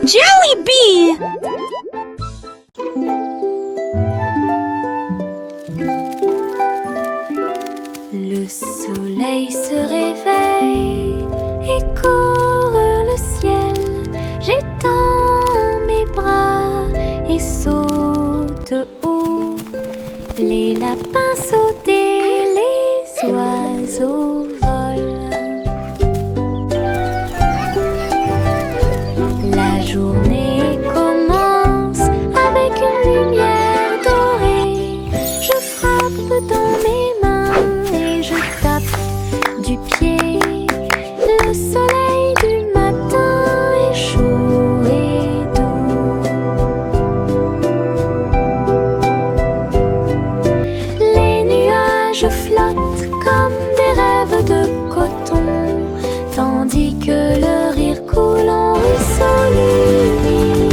Jelly Le soleil se réveille et court le ciel. J'étends mes bras et saute haut. Les lapins sautent et les oiseaux volent. La journée commence avec une lumière dorée. Je frappe dans mes mains et je tape du pied. Le soleil du matin est chaud et doux. Les nuages flottent comme des rêves de coton, tandis que le rire coule en ruisseau lumineux.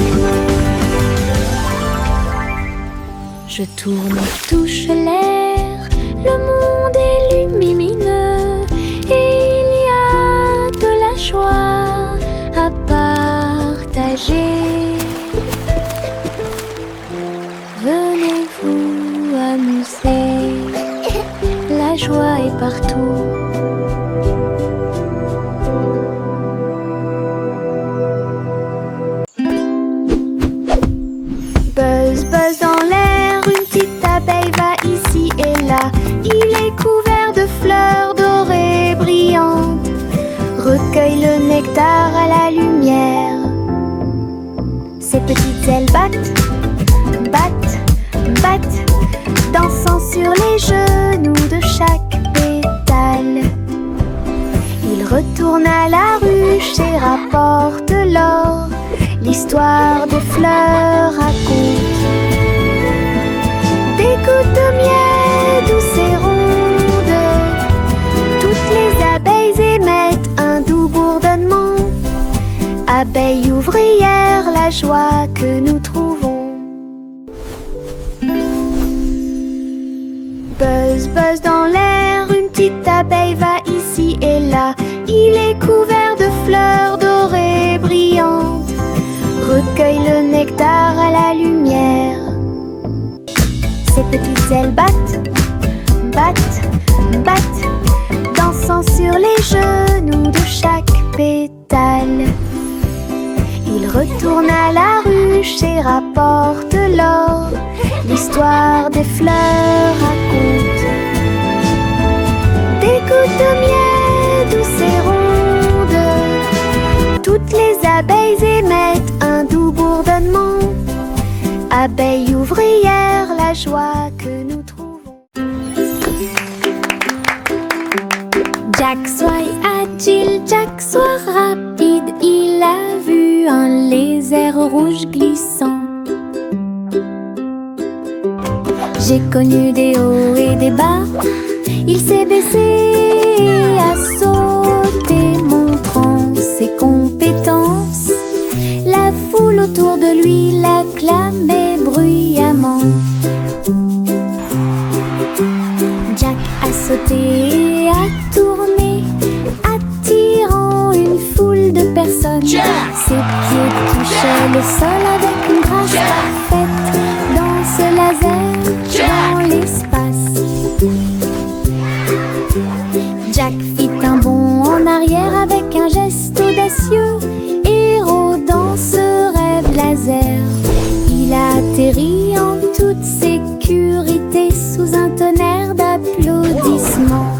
Je tourne et touche l'air, le monde est lumineux et il y a de la joie à partager. Venez vous amuser, la joie est partout. Buzz, buzz dans l'air, une petite abeille va ici et là. Il est couvert de fleurs dorées brillantes. Recueille le nectar à la lumière. Ses petites ailes battent, battent, battent, dansant sur les genoux de chaque pétale. Il retourne à la ruche et rapporte l'or. L'histoire des fleurs raconte des gouttes de miel douces et rondes. Toutes les abeilles émettent un doux bourdonnement. Abeilles ouvrières, la joie que nous trouvons. Buzz, buzz dans l'air, une petite abeille va ici et là. Il est couvert de fleurs dorées brillantes. Recueille le nectar à la lumière. Ses petites ailes battent, battent, battent, dansant sur les genoux de chaque pétale. Il retourne à la ruche et rapporte l'or. L'histoire des fleurs raconte des gouttes de miel douces et rondes. Toutes les abeilles émettent un doux bourdonnement. Abeilles ouvrières, la joie que nous trouvons. Jack soit agile, Jack soit rapide. Il a vu un lézard rouge glissant. J'ai connu des hauts et des bas. Il s'est baissé à sauter, montrant ses compétences. La foule autour de lui l'acclamait bruyamment. Jack a sauté et a tourné, attirant une foule de personnes. Ses pieds touchaient le sol avec une grâce parfaite. Dans ce laser, dans l'espace, Jack fit un bond en arrière avec un geste audacieux. Héros dans ce rêve laser, il a atterri en toute sécurité sous un tonnerre d'applaudissements.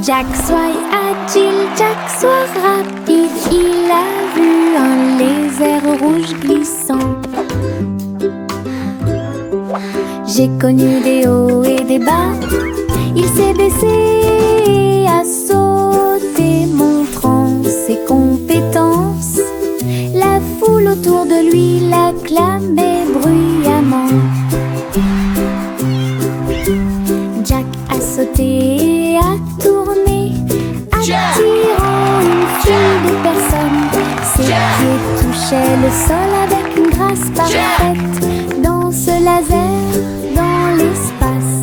Jack soit agile, Jack soit rapide. Il a vu un lézard rouge glissant. J'ai connu des hauts et des bas. Il s'est baissé à sauter, montrant ses compétences. La foule autour de lui l'acclamait bruyamment. Jack a sauté et a tourné, attirant une foule de personnes. Ses pieds touchaient le sol avec une grâce parfaite. Dans ce laser, dans l'espace,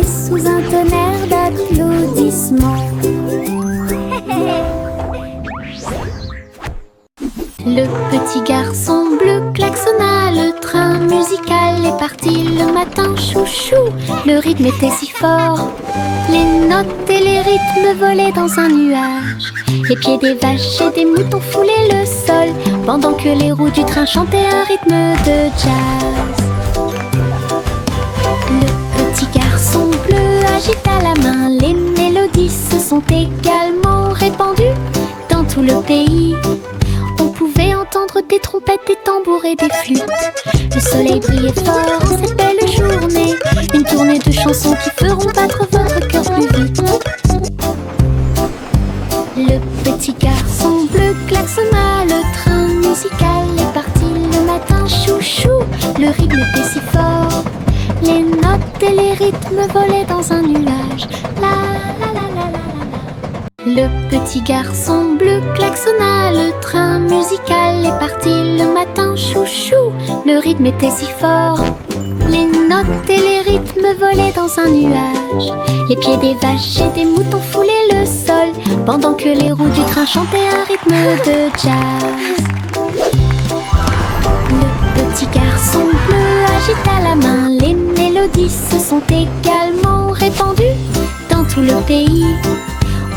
sous un tonnerre d'applaudissements. Le petit garçon bleu klaxonna, le train musical est parti le matin, chouchou. Le rythme était si fort, les notes et les rythmes volaient dans un nuage. Les pieds des vaches et des moutons foulaient le sol, pendant que les roues du train chantaient un rythme de jazz. Le petit garçon bleu agita la main, les mélodies se sont également répandues dans tout le pays. On pouvait entendre des trompettes, des tambours et des flûtes. Le soleil brillait fort en cette belle journée. Une tournée de chansons qui feront battre votre cœur plus vite. Le petit garçon bleu klaxonna, le train musical est parti le matin, chouchou. Le rythme était si fort, les notes et les rythmes volaient dans un nuage. La la la la la la. Le petit garçon bleu klaxonna, le train musical est parti le matin, chouchou. Le rythme était si fort, les notes et les rythmes volaient dans un nuage. Les pieds des vaches et des moutons foulaient le sol, pendant que les roues du train chantaient un rythme de jazz. Le petit garçon bleu agita la main, les mélodies se sont également répandues dans tout le pays.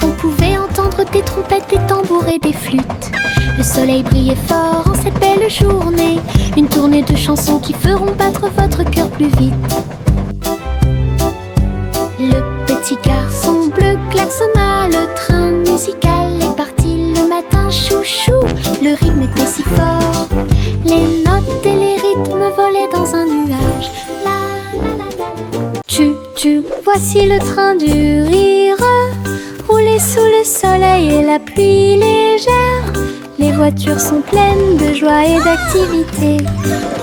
On pouvait entendre des trompettes, des tambours et des flûtes. Le soleil brillait fort en cette belle journée. Une tournée de chansons qui feront battre votre cœur plus vite. Le petit garçon bleu klaxonna, le train musical est parti le matin, chouchou. Le rythme était si fort, les notes et les rythmes volaient dans un nuage. La la la la. Tu, voici le train du rire, rouler sous le soleil et la pluie légère. Les voitures sont pleines de joie et d'activité.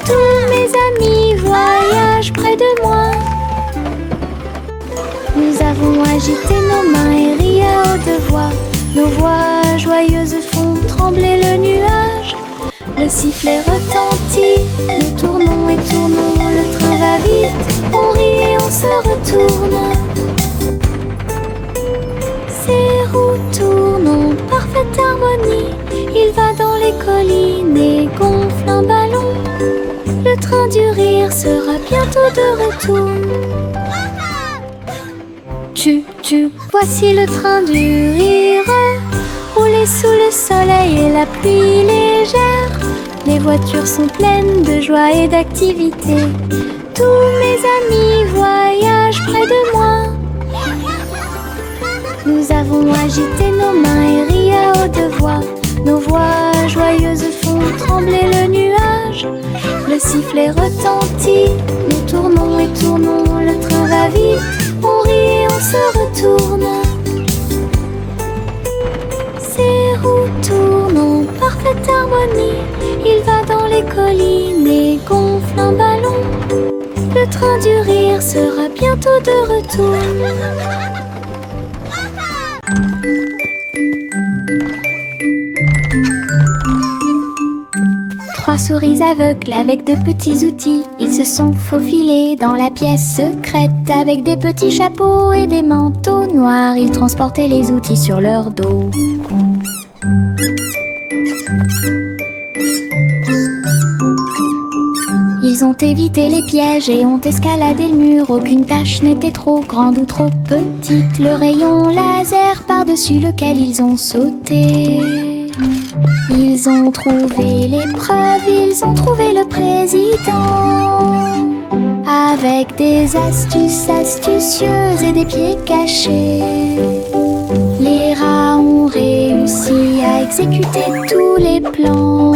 Tous mes amis voyagent près de moi. Nous avons agité nos mains et ri à haute voix. Nos voix joyeuses font trembler le nuage. Le sifflet retentit, nous tournons et tournons. Le train va vite, on rit et on se retourne. Ces roues tournent en parfaite harmonie. Il va dans les collines et gonfle un ballon. Le train du rire sera bientôt de retour. Voici le train du rire, rouler sous le soleil et la pluie légère. Les voitures sont pleines de joie et d'activité. Tous mes amis voyagent près de moi. Nous avons agité nos mains et ri à haute voix. Nos voix joyeuses font trembler le nuage. Le sifflet retentit, nous tournons et tournons. Le train va vite, on rit et on se retourne. Ces roues tournent en parfaite harmonie. Il va dans les collines et gonfle un ballon. Le train du rire sera bientôt de retour. Trois souris aveugles avec de petits outils. Ils se sont faufilés dans la pièce secrète. Avec des petits chapeaux et des manteaux noirs, ils transportaient les outils sur leur dos. Ils ont évité les pièges et ont escaladé le mur. Aucune tâche n'était trop grande ou trop petite. Le rayon laser par-dessus lequel ils ont sauté. Ils ont trouvé l'épreuve, ils ont trouvé le président. Avec des astuces astucieuses et des pieds cachés, les rats ont réussi à exécuter tous les plans.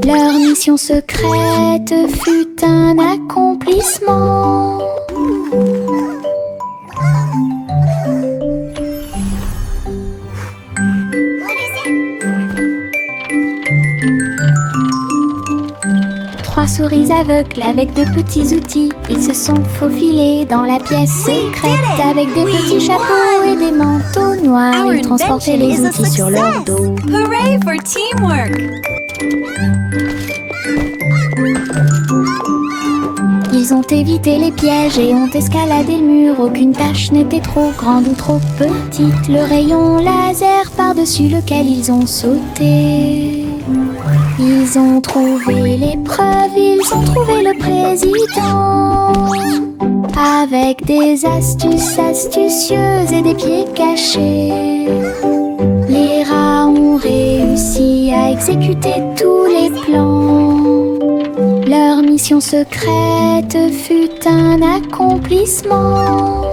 Leur mission secrète fut un accomplissement. Trois souris aveugles avec de petits outils. Ils se sont faufilés dans la pièce secrète. Avec des petits chapeaux et des manteaux noirs, ils transportaient les outils sur leur dos. Hooray for teamwork! Ils ont évité les pièges et ont escaladé le mur. Aucune tâche n'était trop grande ou trop petite. Le rayon laser par-dessus lequel ils ont sauté. Ils ont trouvé l'épreuve, ils ont trouvé le président. Avec des astuces astucieuses et des pieds cachés, les rats ont réussi à exécuter tous les plans. Leur mission secrète fut un accomplissement.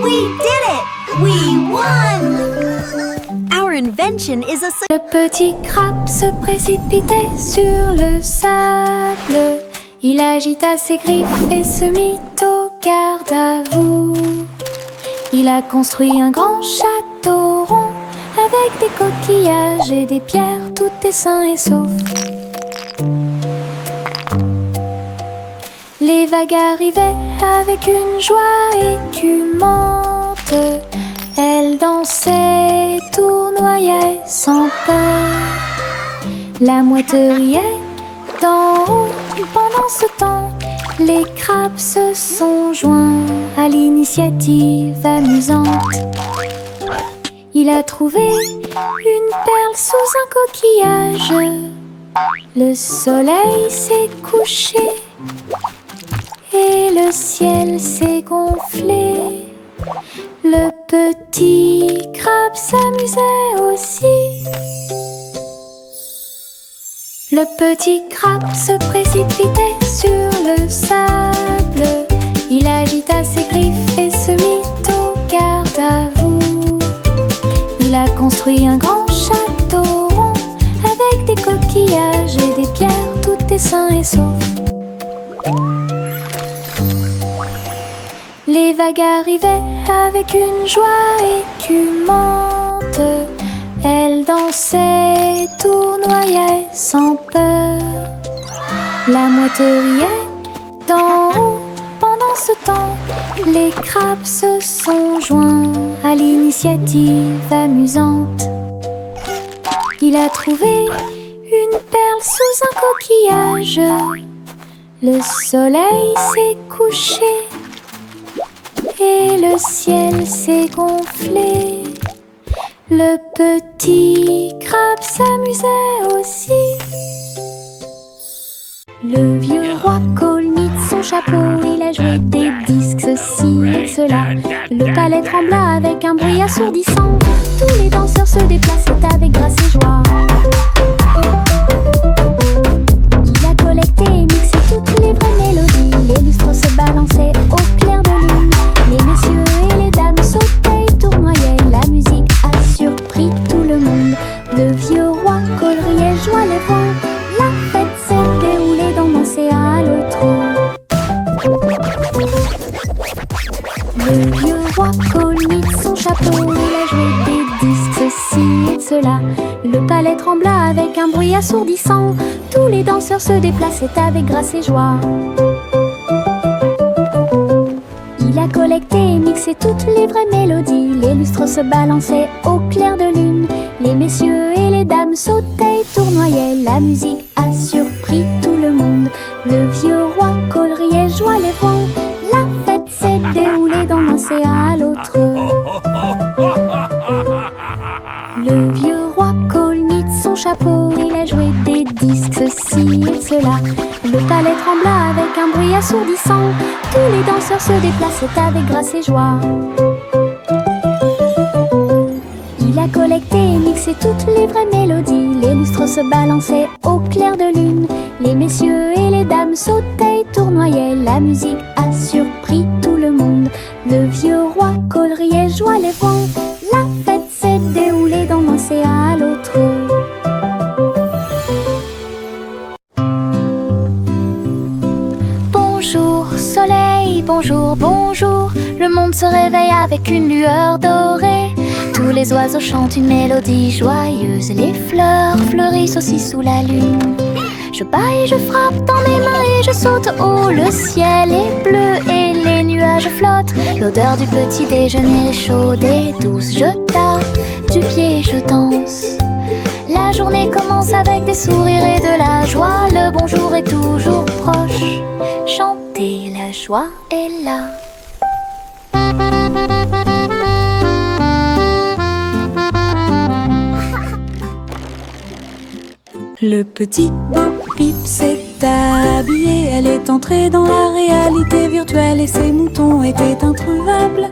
We did it! We won! Our invention is a Le petit crabe se précipitait sur le sable. Il agita ses griffes et se mit au garde à vous. Il a construit un grand château rond avec des coquillages et des pierres, tout est sain et sauf. Les vagues arrivaient avec une joie écumante. Elles dansaient, tournoyaient sans peur. La mouette riait d'en haut. Pendant ce temps, les crabes se sont joints à l'initiative amusante. Il a trouvé une perle sous un coquillage. Le soleil s'est couché et le ciel s'est gonflé. Le petit crabe s'amusait aussi. Le petit crabe se précipitait sur le sable. Il agita ses griffes et se mit au garde à vous. Il a construit un grand château rond avec des coquillages et des pierres, tout est sain et sauf. Les vagues arrivaient avec une joie écumante. Elles dansaient, tournoyaient sans peur. La mouette riait d'en haut. Pendant ce temps, les crabes se sont joints à l'initiative amusante. Il a trouvé une perle sous un coquillage. Le soleil s'est couché et le ciel s'est gonflé. Le petit crabe s'amusait aussi. Le vieux roi Cole mit son chapeau. Il a joué des disques, ceci et cela. Le palais trembla avec un bruit assourdissant. Tous les danseurs se déplaçaient avec grâce et joie. Il a collecté et mixé toutes les vraies mélodies. Les lustres se balançaient au clair de lune. Les messieurs et les dames sautaient et tournoyaient. La musique a surpris tout le monde. Le vieux roi Cole riait, joie les vents. La fête s'est déroulée dans l'océan à l'autre. Le vieux roi Cole mit son chapeau. Il a joué des disques, ceci et cela. Le palais trembla avec un bruit assourdissant. Tous les danseurs se déplaçaient avec grâce et joie. Il a collecté et mixé toutes les vraies mélodies. Les lustres se balançaient au clair de lune. Les messieurs et les dames sautaient et tournoyaient. La musique a surpris tout le monde. Le vieux roi Cole riait, joie les vents. La fête s'est déroulée d'un océan à l'autre. Le vieux roi Cole mit son chapeau. Il a joué des disques, ceci et cela. Le palais trembla avec un bruit assourdissant. Tous les danseurs se déplaçaient avec grâce et joie. Il a collecté et mixé toutes les vraies mélodies. Les lustres se balançaient au clair de lune. Les messieurs et les dames sautaient et tournoyaient. La musique a surpris tout le monde. Le vieux roi Cole riait, joie les vents. La fête s'est déroulée d'un océan à l'autre. Bonjour soleil, bonjour, bonjour. Le monde se réveille avec une lueur dorée. Tous les oiseaux chantent une mélodie joyeuse. Les fleurs fleurissent aussi sous la lune. Je bats et je frappe dans mes mains et je saute haut. Le ciel est bleu et les nuages flottent. L'odeur du petit déjeuner est chaude et douce. Je tape du pied et je danse. La La journée commence avec des sourires et de la joie. Le bonjour est toujours proche. Chantez, la joie est là. Le petit Bo-Peep s'est habillé. Elle est entrée dans la réalité virtuelle et ses moutons étaient introuvables.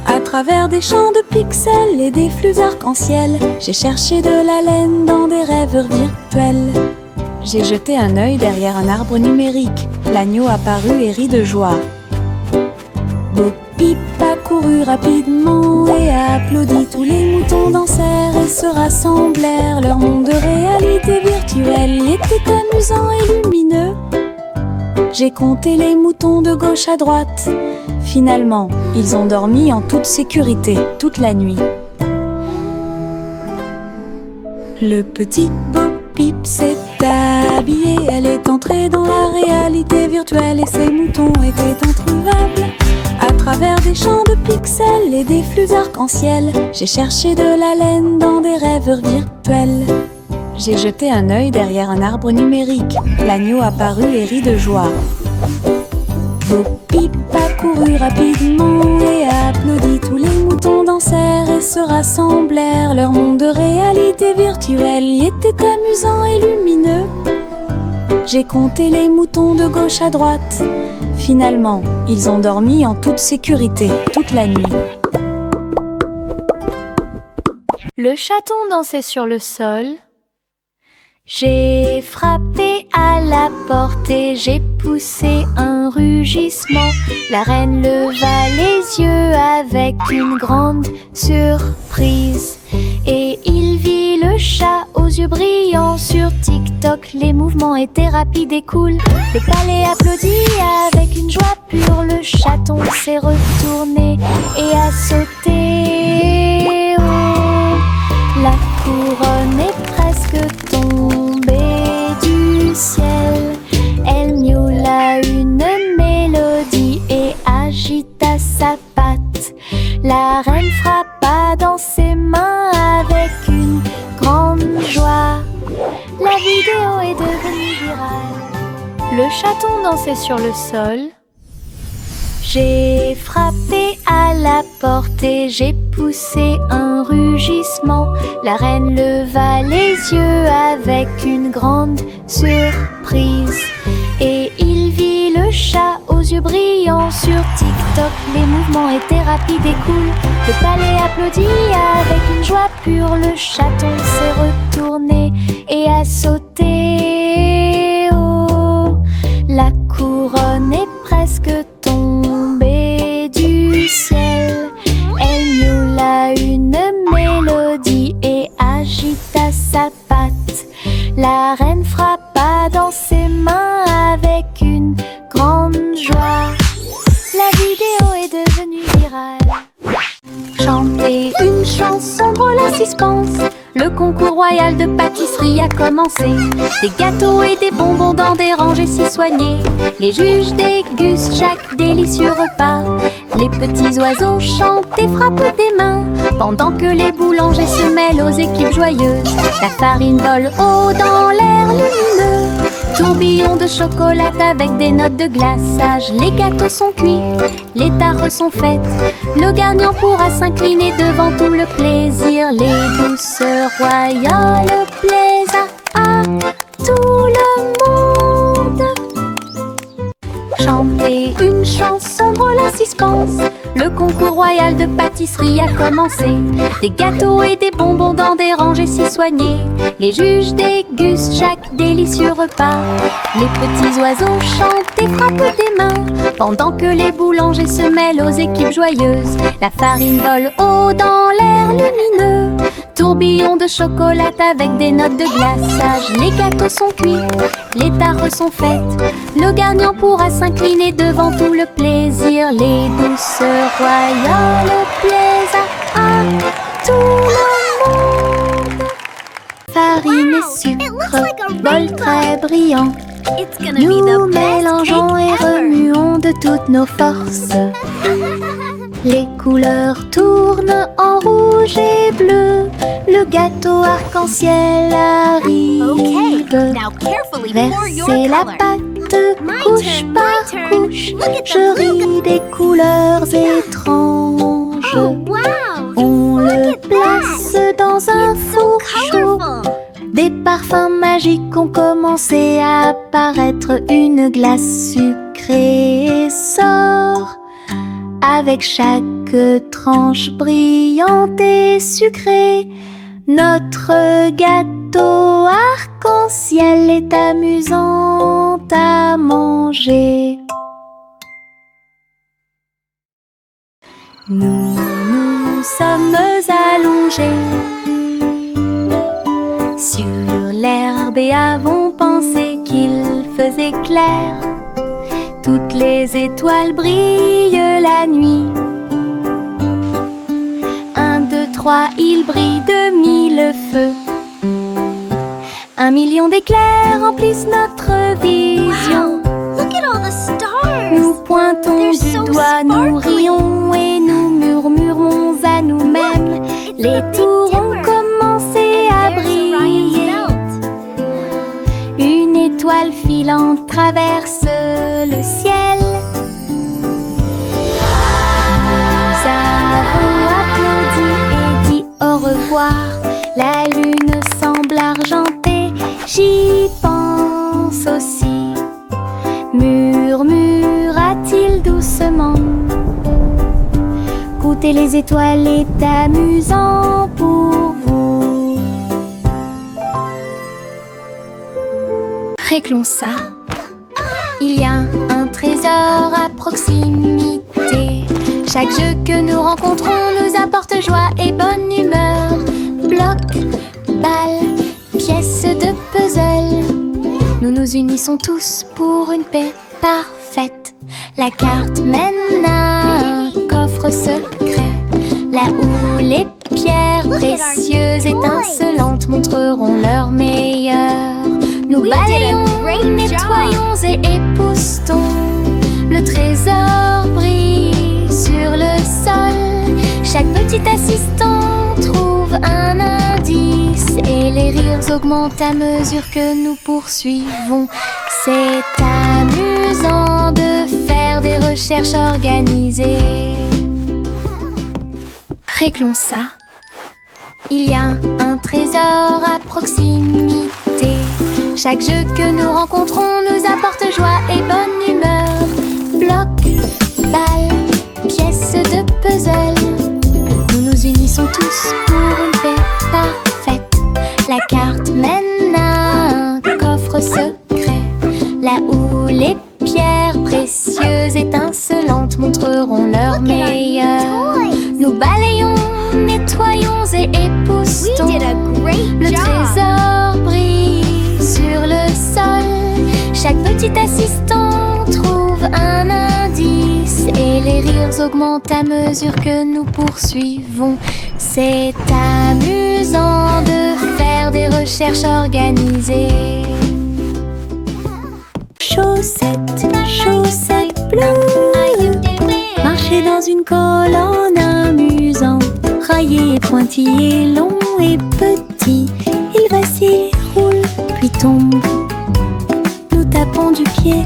À travers des champs de pixels et des flux arc-en-ciel, j'ai cherché de la laine dans des rêves virtuels. J'ai jeté un œil derrière un arbre numérique. L'agneau apparut et rit de joie. Bo-Peep a couru rapidement et a applaudi. Tous les moutons dansèrent et se rassemblèrent. Leur monde de réalité virtuelle était amusant et lumineux. J'ai compté les moutons de gauche à droite. Finalement, ils ont dormi en toute sécurité toute la nuit. Le petit Bo-Peep s'est habillé. Elle est entrée dans la réalité virtuelle et ses moutons étaient introuvables. À travers des champs de pixels et des flux arc-en-ciel, j'ai cherché de la laine dans des rêves virtuels. J'ai jeté un œil derrière un arbre numérique. L'agneau apparut et rit de joie. Bo-Peep a couru rapidement et a applaudi. Tous les moutons dansèrent et se rassemblèrent. Leur monde de réalité virtuelle y était amusant et lumineux. J'ai compté les moutons de gauche à droite. Finalement, ils ont dormi en toute sécurité toute la nuit. Le chaton dansait sur le sol. J'ai frappé à la porte et j'ai poussé un rugissement. La reine leva les yeux avec une grande surprise. Et il vit le chat aux yeux brillants. Sur TikTok, les mouvements étaient rapides et cool. Le palais applaudit avec une joie pure. Le chaton s'est retourné et a sauté. Oh, la couronne est presque tombée du ciel. Elle miaula une mélodie et agita sa patte. La reine frappa dans ses mains avec une grande joie. La vidéo est devenue virale. Le chaton dansait sur le sol. J'ai frappé à la porte et j'ai poussé un rugissement. La reine leva les yeux avec une grande surprise. Et il vit le chat aux yeux brillants. Sur TikTok, les mouvements étaient rapides et cool. Le palais applaudit avec une joie pure. Le chaton s'est retourné et a sauté. Oh, la couronne est presque tombée du ciel. Elle miaula une mélodie et agita sa patte. La reine frappa dans ses mains avec une grande joie. La vidéo est devenue virale. Chanter une chanson drôle à suspense. Le concours royal de pâtisserie a commencé. Des gâteaux et des bonbons dans des rangées si soignées. Les juges dégustent chaque délicieux repas. Les petits oiseaux chantent et frappent des mains. Pendant que les boulangers se mêlent aux équipes joyeuses. La farine vole haut dans l'air lumineux. Tourbillon de chocolat avec des notes de glaçage. Les gâteaux sont cuits, les tares sont faites. Le gagnant pourra s'incliner devant tout le plaisir. Les douceurs royales plaisent à tout le monde. Chanter une chanson drôle à suspense. Le concours royal de pâtisserie a commencé. Des gâteaux et des bonbons dans des rangées si soignées. Les juges dégustent chaque délicieux repas. Les petits oiseaux chantent et frappent des mains. Pendant que les boulangers se mêlent aux équipes joyeuses. La farine vole haut dans l'air lumineux. Tourbillon de chocolat avec des notes de glaçage. Les gâteaux sont cuits, les tares sont faites. Le gagnant pourra s'incliner devant tout le plaisir. Les douceurs royales plaisent à tout le monde. Farine et sucre, bol très brillant. It's gonna be Nous the best mélangeons cake et ever. remuons de toutes nos forces. Les couleurs tournent en rouge et bleu. Le gâteau arc-en-ciel arrive. Okay, now carefully pour your Verser la color. pâte My couche turn, par my turn. couche. Look at Je them, look ris des couleurs étranges. Oh, wow! On Look le at place dans un So four chaud. colorful! Des parfums magiques ont commencé à apparaître. Une glace sucrée sort avec chaque tranche brillante et sucrée. Notre gâteau arc-en-ciel est amusant à manger. Nous nous sommes allongés sur l'herbe et avons pensé qu'il faisait clair. Toutes les étoiles brillent la nuit. 1, 2, 3, il brille de 1000 feux. 1 million d'éclairs remplissent notre vision. Wow! Look at all the stars! Nous pointons They're du so doigt, nous sparkly. rions et nous murmurons à nous-mêmes. It's Les the Big tours ont Dipper. commencé à There's briller. Orion's belt. Une étoile filante traverse le ciel. Nous avons applaudi et dit au revoir. La lune semble argentée, j'y pense aussi. Murmura-t-il doucement. Goûter les étoiles est amusant pour vous. Réglons ça. Il y a un trésor à proximité. Chaque jeu que nous rencontrons nous apporte joie et bonne humeur. Bloc, balle, pièces de puzzle. Nous nous unissons tous pour une paix parfaite. La carte mène à un coffre secret, là où les pierres précieuses étincelantes montreront leur meilleur. Nous We did a balayons, great job. nettoyons et époustons. Le trésor brille sur le sol. Chaque petit assistant trouve un indice et les rires augmentent à mesure que nous poursuivons. C'est amusant de faire des recherches organisées. Réglons ça. Il y a un trésor à proximité. Chaque jeu que nous rencontrons nous apporte joie et bonne humeur. Bloc, balle, pièces de puzzle. Nous nous unissons tous pour une paix parfaite. La carte mène à un coffre secret, là où les pierres précieuses étincelantes montreront leur meilleur. Nous balayons, nettoyons et We époustons. did a great Le job! trésor brille sur le sol. Chaque petit assistant trouve un indice et les rires augmentent à mesure que nous poursuivons. C'est amusant de faire des recherches organisées. Chaussettes, chaussettes bleues, marcher dans une colonne amusante. Raillé, pointillé, long et petit, il vacille, roule, puis tombe. Nous tapons du pied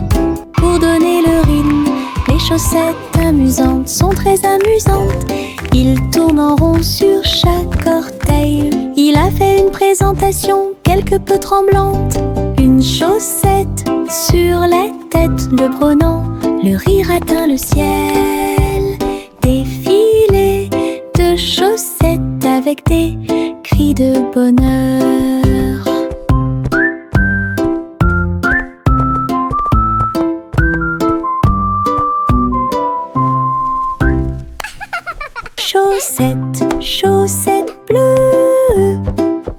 pour donner le rythme. Les chaussettes amusantes sont très amusantes. Il tourne en rond sur chaque orteil. Il a fait une présentation quelque peu tremblante. Une chaussette sur la tête le prenant. Le rire atteint le ciel. Défilé de chaussettes avec des cris de bonheur. Chaussettes, chaussettes bleues,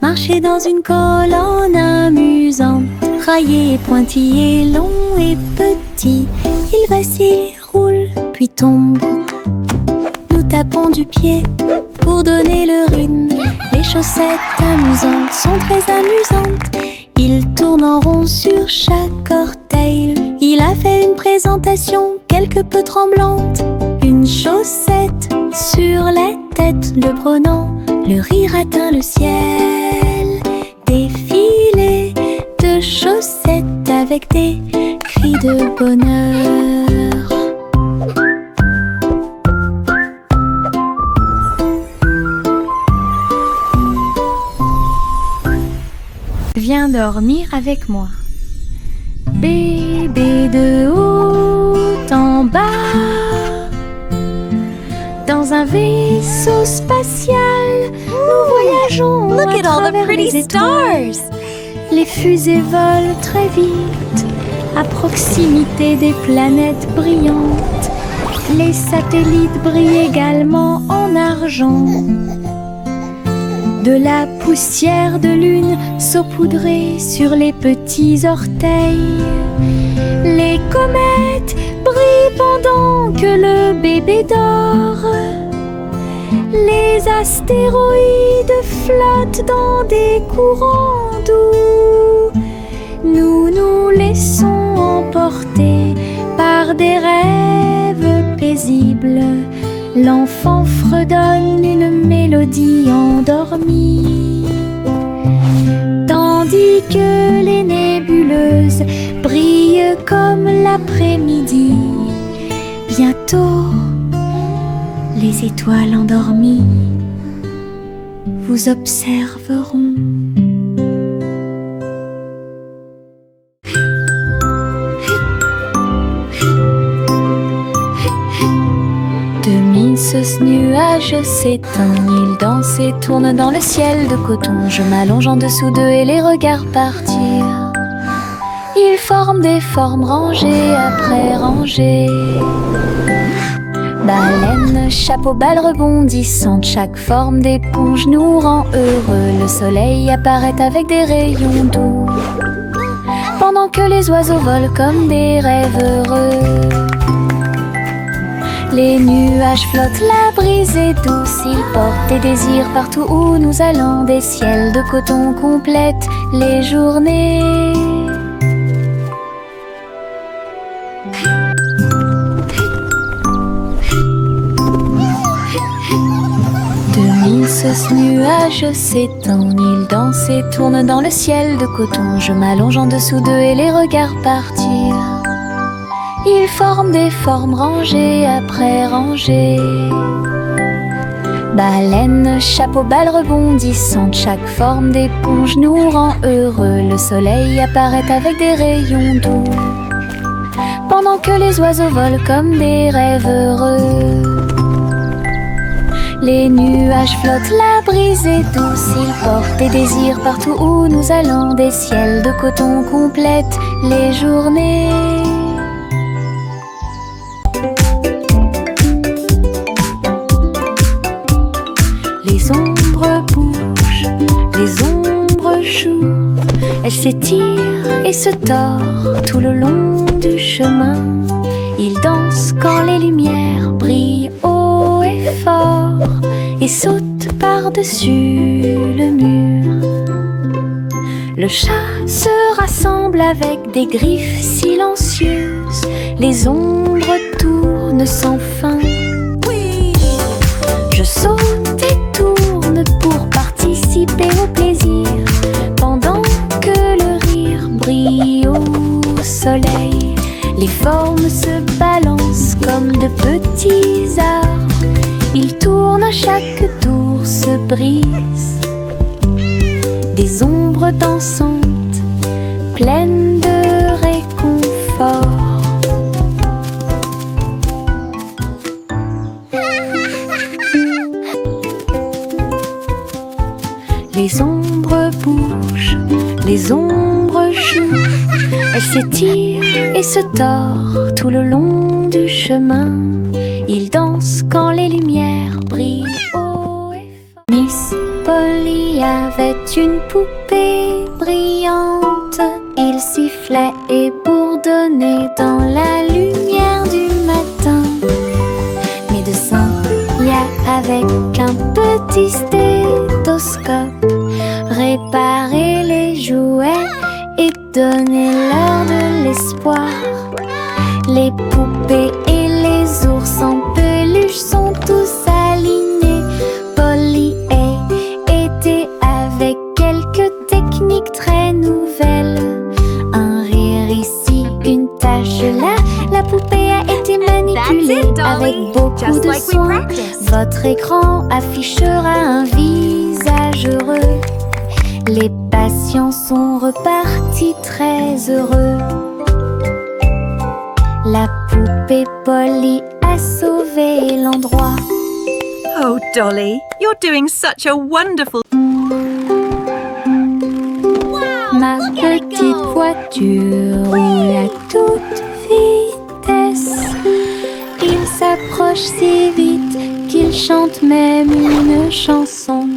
marcher dans une colonne amusante. Raillé, pointillé, long et petit, il vacille, roule, puis tombe. Nous tapons du pied pour donner le rythme. Les chaussettes amusantes sont très amusantes. Il tourne en rond sur chaque orteil. Il a fait une présentation quelque peu tremblante. une chaussette sur la tête. Le prenant, le rire atteint le ciel. Défilé de chaussettes avec des cris de bonheur. Viens dormir avec moi. Bébé de haut en bas, dans un vaisseau spatial, nous voyageons Look à at all the travers pretty les étoiles. stars. Les fusées volent très vite, à proximité des planètes brillantes. Les satellites brillent également en argent. De la poussière de lune saupoudrée sur les petits orteils. Les comètes brillent pendant que le bébé dort. Les astéroïdes flottent dans des courants doux. Nous nous laissons emporter par des rêves paisibles. L'enfant fredonne une mélodie endormie, tandis que les nébuleuses brillent comme l'après-midi. Bientôt, les étoiles endormies vous observeront. Ce nuage s'éteint, il danse et tourne dans le ciel de coton. Je m'allonge en dessous d'eux et les regarde partir. Ils forment des formes rangées après rangées. Baleines, chapeau, balles rebondissantes, chaque forme d'éponge nous rend heureux. Le soleil apparaît avec des rayons doux, pendant que les oiseaux volent comme des rêves heureux. Les nuages flottent, la brise est douce, ils portent des désirs partout où nous allons. Des ciels de coton complètent les journées. Ce nuage s'étend, il danse et tourne dans le ciel de coton. Je m'allonge en dessous d'eux et les regarde partir. Ils forment des formes rangées après rangées. Baleines, chapeau, balles rebondissantes, chaque forme d'éponge nous rend heureux. Le soleil apparaît avec des rayons doux, pendant que les oiseaux volent comme des rêves heureux. Les nuages flottent, la brise est douce, ils portent des désirs partout où nous allons. Des ciels de coton complètent les journées. Les ombres bougent, les ombres jouent. Elles s'étirent et se tordent tout le long du chemin. Ils dansent quand les lumières brillent haut et fort et sautent par-dessus le mur. Le chat se rassemble avec des griffes silencieuses. Les ombres tournent sans fin. Oui. Je saute et tourne pour participer au plaisir, pendant que le rire brille au soleil. Les formes se balancent comme de petits arbres. Ils tournent à chaque tour, se brisent. Des ombres dansantes, pleines de réconfort. Les ombres bougent, les ombres jouent. Elles s'étirent et se tordent tout le long du chemin. Ils dansent quand les lumières brillent haut et fort. Miss Polly avait une poupée brillante. Il sifflait et bourdonnait dans la lumière du matin. Médecin, avec un petit stéthoscope, réparer les jouets et donner-leur de l'espoir. Les poupées et les ours en pelure practice. Votre écran affichera un visage heureux. Les patients sont repartis très heureux. La poupée Polly a sauvé l'endroit. Oh, Dolly, you're doing such a wonderful... Ma petite voiture roule à toute vitesse. Il s'approche si vite qu'il chante même une chanson.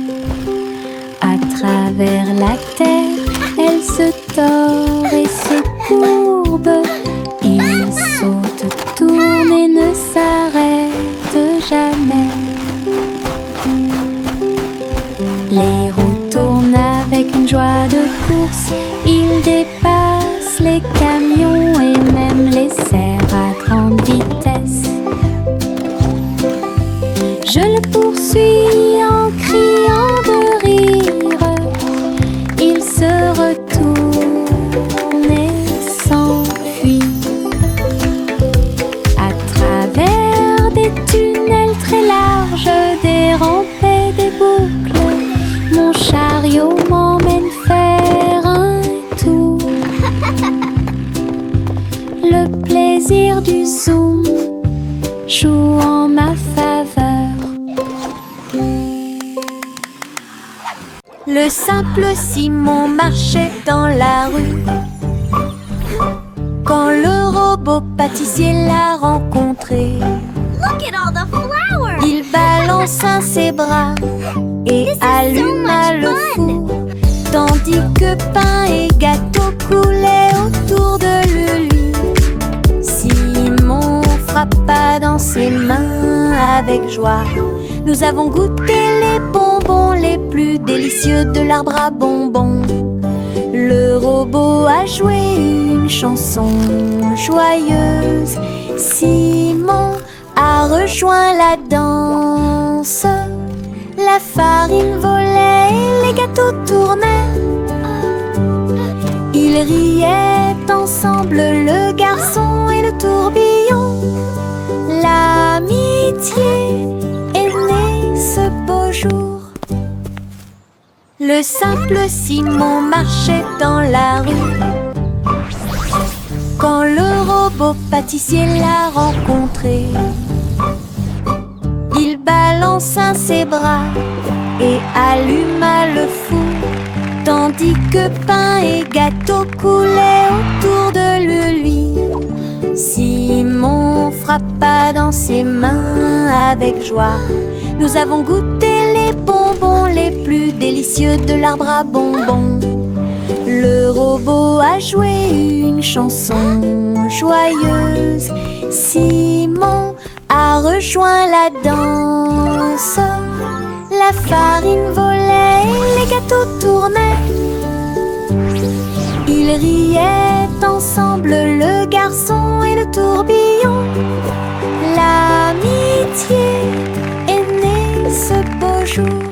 À travers la terre, elle se tord et se courbe. Il saute, tourne et ne s'arrête jamais. Les roues tournent avec une joie de course. Il dépasse les camions et même les serre à grande vitesse. Je le poursuis en criant de rire. Il se retourne et s'enfuit. À travers des tunnels très larges, des rampes et des boucles, mon chariot m'emmène faire un tour. Le plaisir du zoom joue en ma faveur. Le simple Simon marchait dans la rue quand le robot pâtissier l'a rencontré. Look at all the flowers! Il balança ses bras et This is alluma so much le fun. four, tandis que pain et gâteau coulaient autour de lui. Simon frappa dans ses mains avec joie. Nous avons goûté les bonbons les plus délicieux de l'arbre à bonbons. Le robot a joué une chanson joyeuse. Simon a rejoint la danse. La farine volait et les gâteaux tournaient. Ils riaient ensemble, le garçon et le tourbillon. L'amitié est née ce beau jour. Le simple Simon marchait dans la rue quand le robot pâtissier l'a rencontré. Il balança ses bras et alluma le four, tandis que pain et gâteau coulaient autour de lui. Simon frappa dans ses mains avec joie. Nous avons goûté les bonbons les plus délicieux de l'arbre à bonbons. Le robot a joué une chanson joyeuse. Simon a rejoint la danse. La farine volait et les gâteaux tournaient. Ils riaient ensemble, le garçon et le tourbillon. L'amitié est née ce beau jour.